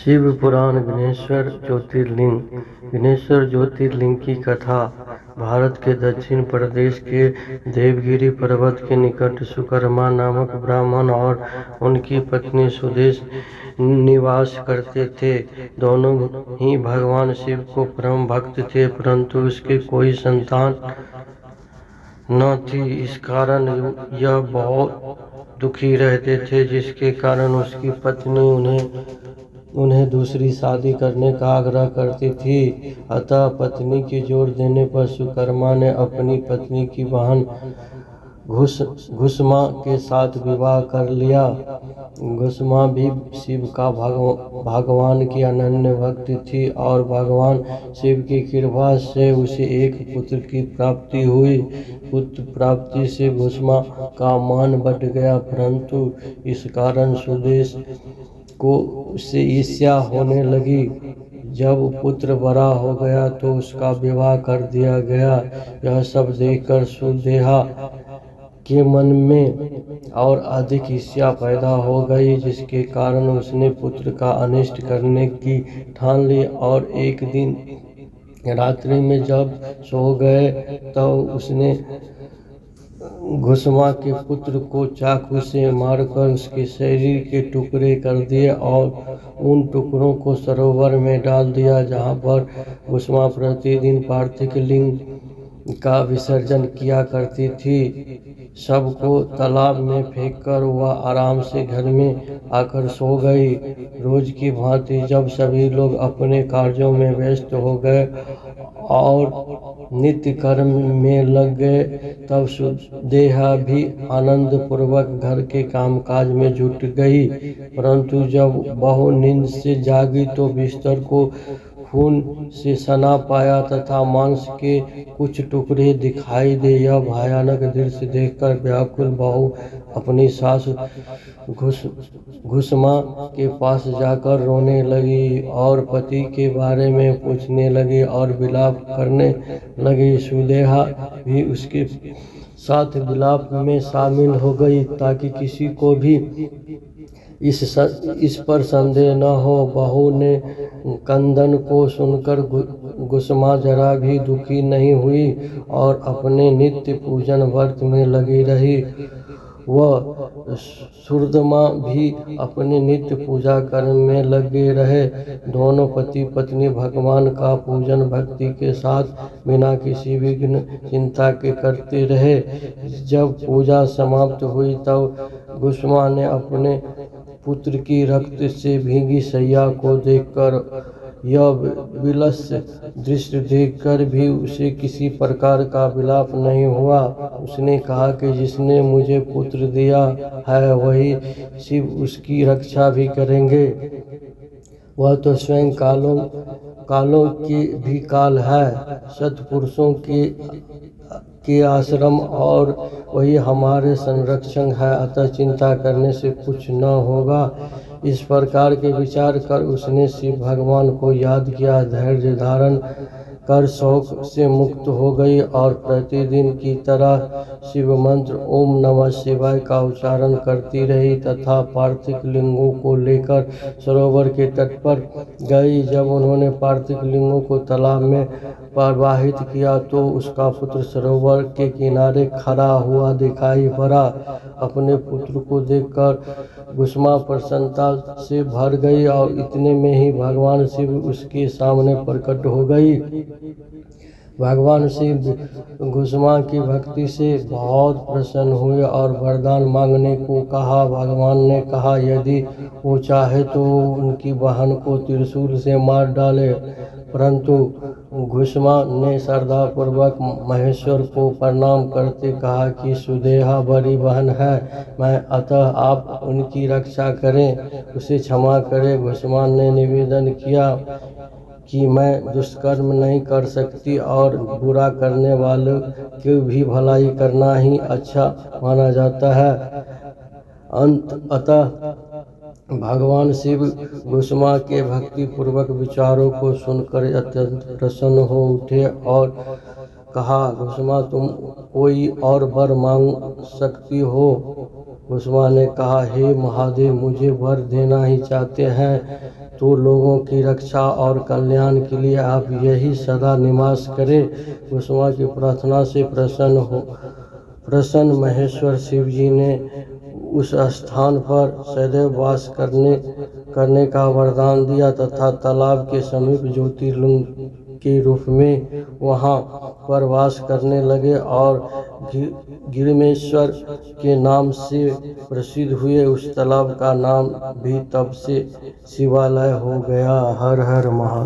शिव पुराण गणेश्वर ज्योतिर्लिंग। गणेश्वर ज्योतिर्लिंग की कथा भारत के दक्षिण प्रदेश के देवगिरी पर्वत के निकट सुकर्मा नामक ब्राह्मण और उनकी पत्नी सुदेश निवास करते थे। दोनों ही भगवान शिव को परम भक्त थे, परंतु उसके कोई संतान न थी। इस कारण यह बहुत दुखी रहते थे, जिसके कारण उसकी पत्नी उन्हें दूसरी शादी करने का आग्रह करती थी। अतः पत्नी के जोर देने पर सुकर्मा ने अपनी पत्नी की बहन घुसमा के साथ विवाह कर लिया। घुसमा भी शिव का भगवान की अनन्य भक्त थी और भगवान शिव की कृपा से उसे एक पुत्र की प्राप्ति हुई। पुत्र प्राप्ति से घुसमा का मान बढ़ गया, परंतु इस कारण सुदेश को उससे ईर्ष्या होने लगी। जब पुत्र बड़ा हो गया तो उसका विवाह कर दिया गया। यह सब देखकर सुदेहा के मन में और अधिक ईर्ष्या पैदा हो गई, जिसके कारण उसने पुत्र का अनिष्ट करने की ठान ली। और एक दिन रात्रि में जब सो गए तो उसने घुसमा के पुत्र को चाकू से मारकर उसके शरीर के टुकड़े कर दिए और उन टुकड़ों को सरोवर में डाल दिया, जहाँ पर घुसमा प्रतिदिन पार्थिव लिंग का विसर्जन किया करती थी। सबको तालाब में फेंककर वह आराम से घर में आकर सो गई। रोज की भांति जब सभी लोग अपने कार्यों में व्यस्त हो गए और नित्य कर्म में लग गए, तब सुदेहा भी आनंद पूर्वक घर के कामकाज में जुट गई। परंतु जब बहू नींद से जागी तो बिस्तर को खून से सना पाया तथा मांस के कुछ टुकड़े दिखाई दे। यह भयानक दृश्य देखकर व्याकुल बहू अपनी सास घुसमा के पास जाकर रोने लगी और पति के बारे में पूछने लगी और विलाप करने लगी। सुदेहा भी उसके साथ विलाप में शामिल हो गई, ताकि किसी को भी इस पर संदेह न हो। बहू ने क्रंदन को सुनकर घुसमा जरा भी दुखी नहीं हुई और अपने नित्य पूजन व्रत में लगी रही। वह सुरदमा भी अपने नित्य पूजा कर्म में लगे रहे। दोनों पति पत्नी भगवान का पूजन भक्ति के साथ बिना किसी विघ्न चिंता के करते रहे। जब पूजा समाप्त हुई तब घुसमा ने अपने पुत्र की रक्त से भीगी शैया को देखकर, यह विलस दृश्य देखकर भी उसे किसी प्रकार का विलाप नहीं हुआ। उसने कहा कि जिसने मुझे पुत्र दिया है वही शिव उसकी रक्षा भी करेंगे। वह तो स्वयं कालों के भी काल है, सत्पुरुषों के आश्रम और वही हमारे संरक्षक है, अतः चिंता करने से कुछ न होगा। इस प्रकार के विचार कर उसने शिव भगवान को याद किया, धैर्य धारण कर शोक से मुक्त हो गई और प्रतिदिन की तरह शिव मंत्र ओम नमः शिवाय का उच्चारण करती रही तथा पार्थिव लिंगों को लेकर सरोवर के तट पर गई। जब उन्होंने पार्थिव लिंगों को तालाब में प्रवाहित किया तो उसका पुत्र सरोवर के किनारे खड़ा हुआ दिखाई पड़ा। अपने पुत्र को देखकर घुसमा प्रसन्नता से भर गई और इतने में ही भगवान शिव उसके सामने प्रकट हो गई। भगवान शिव घुसमा की भक्ति से बहुत प्रसन्न हुए और वरदान मांगने को कहा। भगवान ने कहा यदि वो चाहे तो उनकी बहन को त्रिशूल से मार डाले, परंतु घुसमा ने श्रद्धापूर्वक महेश्वर को प्रणाम करते कहा कि सुदेहा बड़ी बहन है, अतः आप उनकी रक्षा करें, उसे क्षमा करें। घुसमा ने निवेदन किया कि मैं दुष्कर्म नहीं कर सकती और बुरा करने वालों की भी भलाई करना ही अच्छा माना जाता है। अतः भगवान शिव घुसमा के भक्ति पूर्वक विचारों को सुनकर अत्यंत प्रसन्न हो उठे और कहा, घुसमा तुम कोई और वर मांग सकती हो। घुसमा ने कहा, हे महादेव, मुझे वर देना ही चाहते हैं तो लोगों की रक्षा और कल्याण के लिए आप यही सदा निवास करें। कुसुमा की प्रार्थना से प्रसन्न महेश्वर शिव जी ने उस स्थान पर सदैव वास करने का वरदान दिया तथा तालाब के समीप ज्योतिर्लिंग के रूप में वहां पर वास करने लगे और गिरमेश्वर के नाम से प्रसिद्ध हुए। उस तालाब का नाम भी तब से शिवालय हो गया। हर हर महादेव।